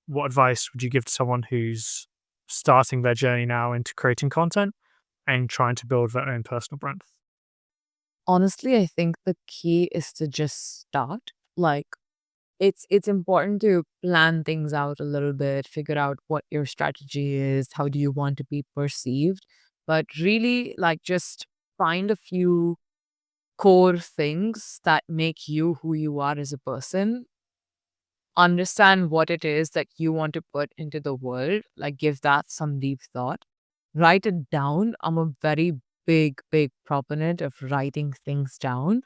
what advice would you give to someone who's starting their journey now into creating content and trying to build their own personal brand? Honestly, I think the key is to just start. Like it's important to plan things out a little bit, figure out what your strategy is, how do you want to be perceived, but really like just find a few core things that make you who you are as a person. Understand what it is that you want to put into the world, like give that some deep thought. Write it down. I'm a very big proponent of writing things down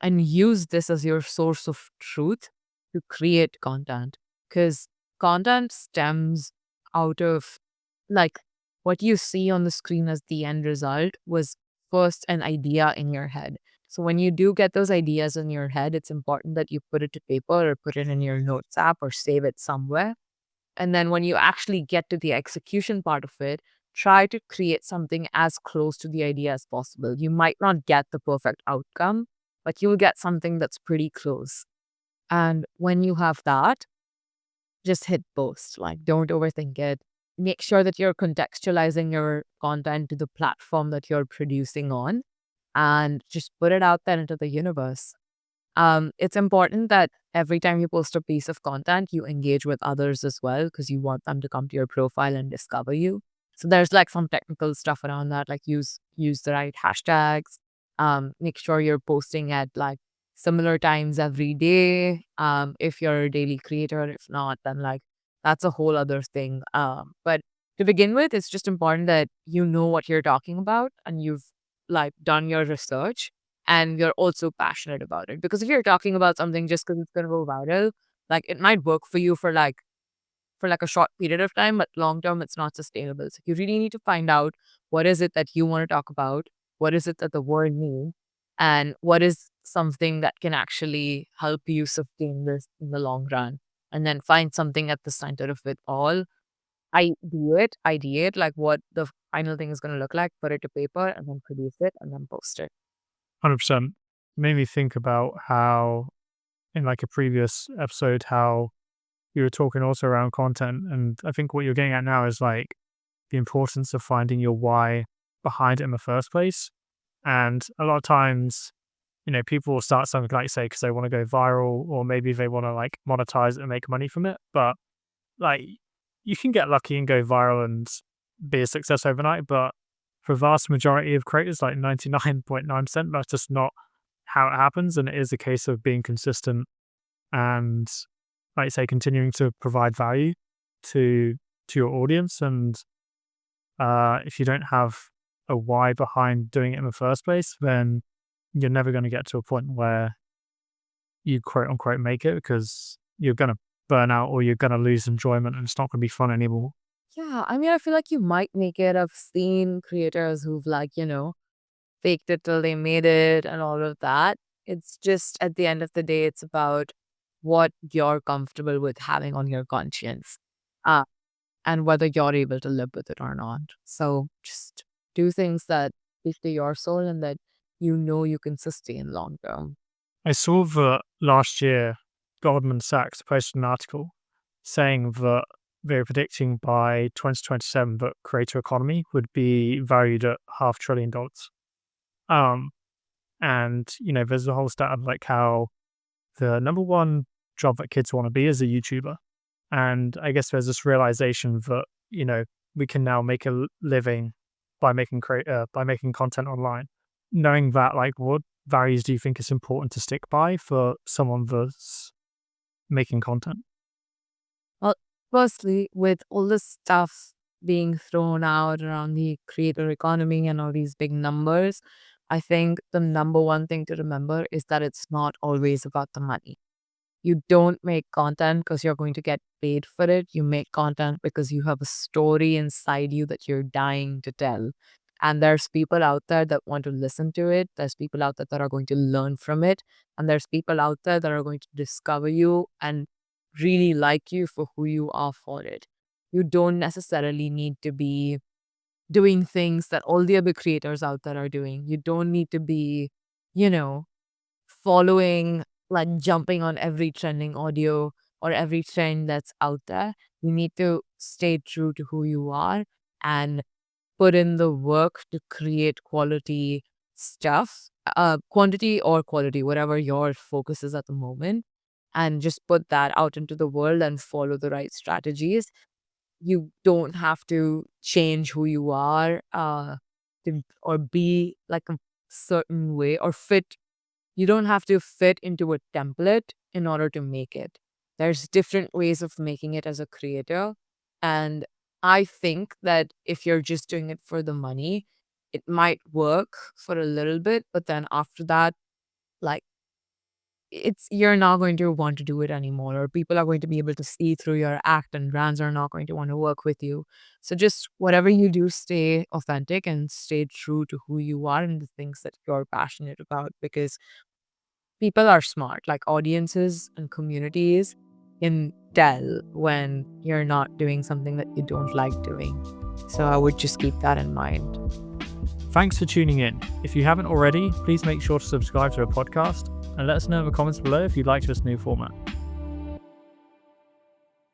and use this as your source of truth to create content. Because content stems out of like what you see on the screen as the end result was first an idea in your head. So when you do get those ideas in your head, it's important that you put it to paper or put it in your notes app or save it somewhere. And then when you actually get to the execution part of it, try to create something as close to the idea as possible. You might not get the perfect outcome, but you'll get something that's pretty close. And when you have that, just hit post. Like, don't overthink it. Make sure that you're contextualizing your content to the platform that you're producing on and just put it out there into the universe. It's important that every time you post a piece of content, you engage with others as well because you want them to come to your profile and discover you. So there's like some technical stuff around that, like use the right hashtags. Make sure you're posting at like similar times every day. If you're a daily creator, if not, then like that's a whole other thing. But to begin with, it's just important that you know what you're talking about and you've like done your research and you're also passionate about it. Because if you're talking about something just because it's going to go viral, like it might work for you for like a short period of time, but long term it's not sustainable. So you really need to find out what is it that you want to talk about, what is it that the world needs, and what is something that can actually help you sustain this in the long run. And then find something at the center of it all. Ideate like what the final thing is going to look like, put it to paper, and then produce it and then post it. 100%. Made me think about how, in like a previous episode, how you were talking also around content. And I think what you're getting at now is like the importance of finding your why behind it in the first place. And a lot of times, people will start something like say because they want to go viral or maybe they want to like monetize it and make money from it. But like you can get lucky and go viral and be a success overnight. But for vast majority of creators, like 99.9%, that's just not how it happens. And it is a case of being consistent and, like you say, continuing to provide value to your audience. And if you don't have a why behind doing it in the first place, then you're never going to get to a point where you quote unquote make it because you're going to burn out or you're going to lose enjoyment and it's not going to be fun anymore. Yeah, I mean, I feel like you might make it. I've seen creators who've like, faked it till they made it and all of that. It's just at the end of the day, it's about what you're comfortable with having on your conscience, uh, and whether you're able to live with it or not. So just do things that speak to your soul and that you can sustain long term. I saw that last year, Goldman Sachs posted an article saying that they're predicting by 2027 that creator economy would be valued at $500 billion. Um, and there's a whole stat of like how the number one job that kids want to be is a YouTuber. And I guess there's this realization that, we can now make a living by making content online. Knowing that, like, what values do you think is important to stick by for someone that's making content? Well, firstly, with all this stuff being thrown out around the creator economy and all these big numbers, I think the number one thing to remember is that it's not always about the money. You don't make content because you're going to get paid for it. You make content because you have a story inside you that you're dying to tell. And there's people out there that want to listen to it. There's people out there that are going to learn from it. And there's people out there that are going to discover you and really like you for who you are for it. You don't necessarily need to be doing things that all the other creators out there are doing. You don't need to be, you know, following, like jumping on every trending audio or every trend that's out there. You need to stay true to who you are and put in the work to create quality stuff, quantity or quality, whatever your focus is at the moment, and just put that out into the world and follow the right strategies. You don't have to change who you are or be like a certain way or fit. You don't have to fit into a template in order to make it. There's different ways of making it as a creator. And I think that if you're just doing it for the money, it might work for a little bit, but then after that, like it's you're not going to want to do it anymore, or people are going to be able to see through your act and brands are not going to want to work with you. So just whatever you do, stay authentic and stay true to who you are and the things that you're passionate about, because people are smart, like audiences and communities can tell when you're not doing something that you don't like doing. So I would just keep that in mind. Thanks for tuning in. If you haven't already, please make sure to subscribe to our podcast and let us know in the comments below if you'd like this new format.